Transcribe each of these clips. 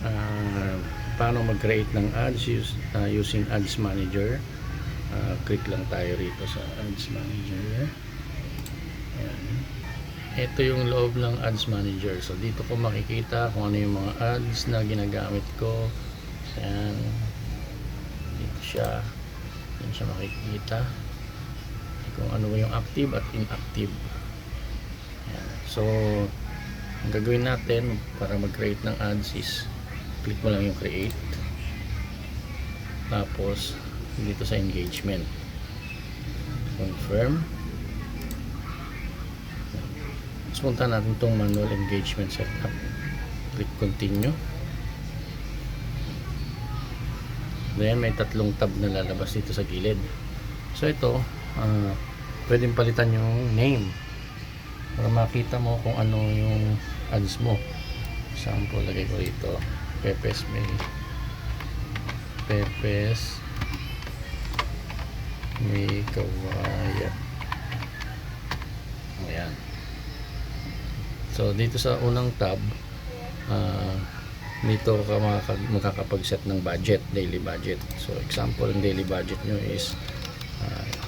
uh, paano mag-create ng ads using Ads Manager. Click lang tayo rito sa Ads Manager. Ayan. Ito yung loob ng Ads Manager. So dito ko makikita kung ano yung mga ads na ginagamit ko. Ayan. Dito siya. Yan siya makikita kung ano yung active at inactive. Ayan. So ang gagawin natin para mag-create ng ads is click mo lang yung create, tapos dito sa engagement confirm. Tapos punta natin itong manual engagement setup, click continue. Then may tatlong tab na lalabas dito sa gilid. So ito pwedeng palitan yung name para makita mo kung ano yung ads mo. Example, lagay ko rito Pepes may kawayan. Ayan. So dito sa unang tab dito ka makakapag-set ng budget, daily budget. So example, ang daily budget nyo is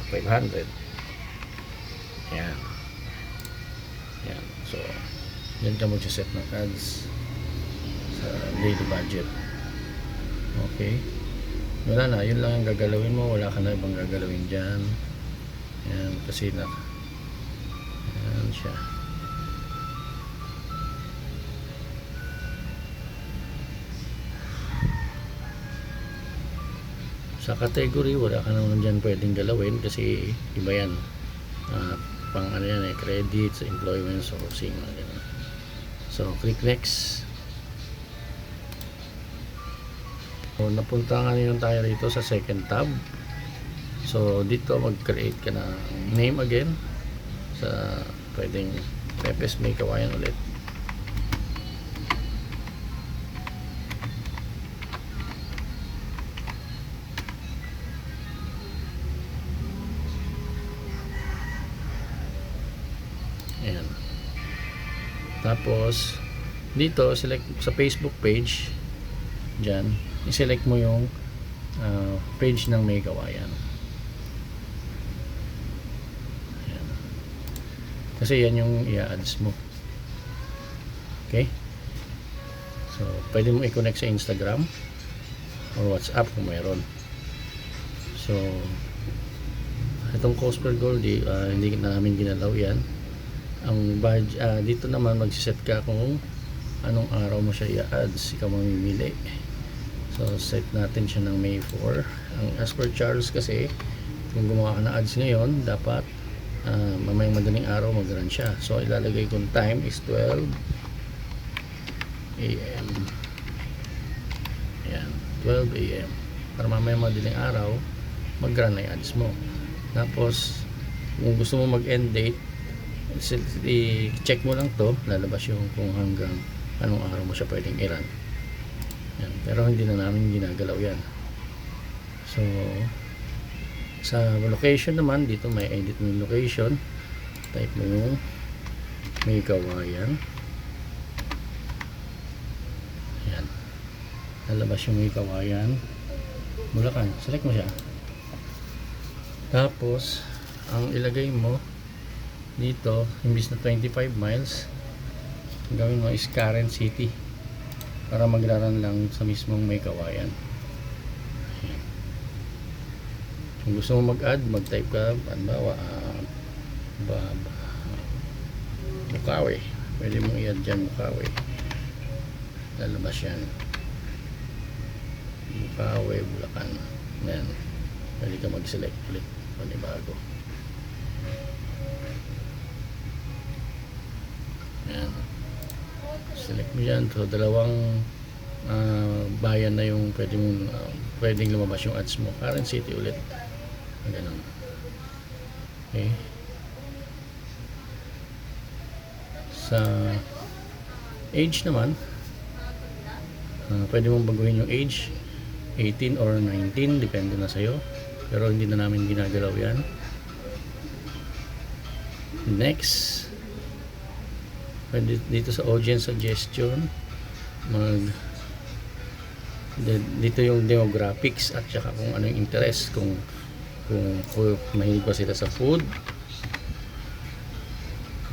500. Ayan. Ayan. So yan ka mag-set ng ads sa daily budget. Okay, wala na, yun lang ang gagalawin mo, wala ka na ibang gagalawin dyan. Ayan, kasi na ayan siya. Sa category wala ka naman dyan pwedeng galawin kasi iba yan. Pang ano yan credits, employment, sourcing, ganun. So click next. So, napunta nga yun tayo rito sa second tab. So dito mag-create ka ng name again sa pwedeng Pepes may kawayan ulit. Ayan. Tapos dito select sa Facebook page, dyan i-select mo yung page ng may kawayan. Ayan. Kasi yan yung i-ads mo. Okay, so pwede mo i-connect sa Instagram or WhatsApp kung mayroon. So itong cost per goal hindi namin ginalaw yan. Ang budget dito naman magsiset ka kung anong araw mo siya i-ads, ikaw mamimili. So set natin siya ng May 4. Ang as per Charles kasi kung gumawa ka ng ads ngayon dapat mamayang madaling araw mag-run siya. So ilalagay kong time is 12 AM. Ayan, 12 AM para mamayang madaling araw mag-run na yung ads mo. Tapos kung gusto mo mag-end date, i-check mo lang to, lalabas yung kung hanggang anong araw mo siya pwedeng i-run. Yan. Pero hindi na namin ginagalaw yan. So sa location naman, dito may edit mo yung location, type mo yung may kawayan. Yan, lalabas yung may kawayan Bulacan, select mo siya. Tapos ang ilagay mo dito, imbis na 25 miles, gawin mo is current city para magraran lang sa mismong may kawayan. Kung gusto mo mag-add, mag-type ka halimbawa Bukawi, pwede mong i-add dyan Bukawi, lalabas yan Bukawi, Bulacan. Yan, pwede ka mag-select ulit panibago. Yan, select mo yan. So dalawang bayan na yung pwedeng lumabas yung ads mo. Current city ulit, ganun. Okay, sa age naman, pwede mong baguhin yung age, 18 or 19, depende na sa'yo, pero hindi na namin ginagalaw yan. Next, pwede dito sa audience suggestion Dito yung demographics at saka kung ano yung interest, kung mahilig ba sila sa food.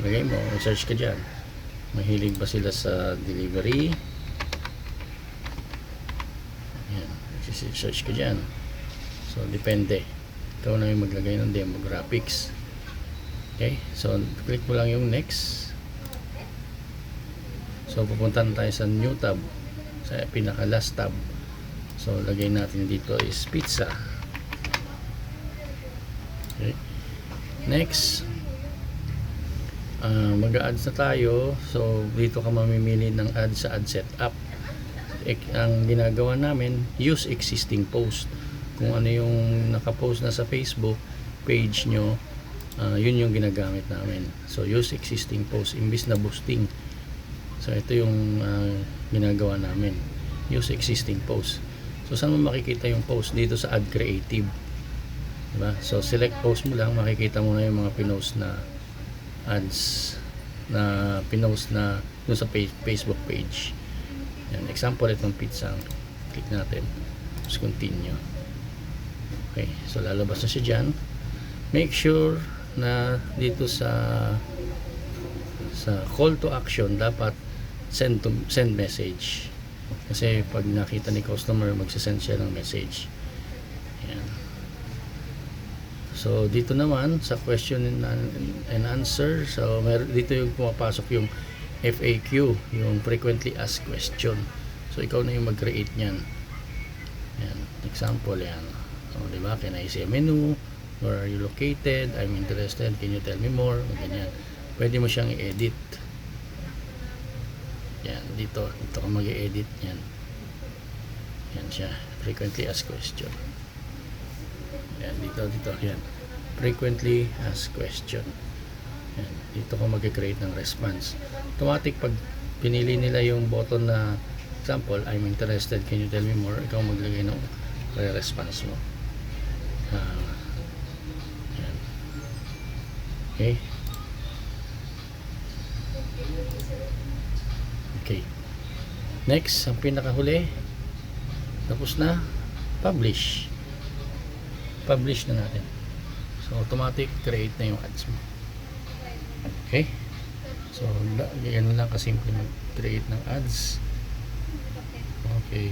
Lagay mo, search ka dyan. Mahilig ba sila sa delivery? Ayan, search ka dyan. So, depende. Ikaw na yung maglagay ng demographics. Okay, so click mo lang yung next. So, pupunta tayo sa new tab, sa pinaka last tab. So, lagay natin dito is pizza. Okay. Next, mag-a-ads na tayo. So, dito ka mamimili ng ads sa ad setup. Ang ginagawa namin, use existing post. Kung ano yung nakapost na sa Facebook page nyo, yun yung ginagamit namin. So, use existing post imbis na boosting. So, ito yung ginagawa namin. Use existing post. So, saan mo makikita yung post? Dito sa Add Creative. Diba? So, select post mo lang, makikita mo na yung mga pinost na ads na pinost na dun sa Facebook page. Yan. Example, itong pizza. Click natin. Tapos continue. Okay. So, lalabas na siya dyan. Make sure na dito sa call to action, dapat send message. Kasi pag nakita ni customer, magsasend siya ng message. Ayan. So, dito naman sa question and answer, so dito yung pumapasok yung FAQ, yung frequently asked question. So, ikaw na yung mag-create niyan. Ayan. Example yan. So, diba? Can I see a menu? Where are you located? I'm interested. Can you tell me more? Ganyan. Pwede mo siyang i-edit. Yan, dito ka mag-i-edit yan. Yan siya, frequently asked question. Yan, dito, yan. Frequently asked question. Yan, dito ka mag-create ng response. Automatic, pag pinili nila yung button na, example, I'm interested, can you tell me more? Ikaw maglagay ng response mo. Yan. Okay. Okay. Next, ang pinakahuli. Tapos na. Publish. Publish na natin. So, automatic create na yung ads mo. Okay. So, yan lang kasimple mag-create ng ads. Okay.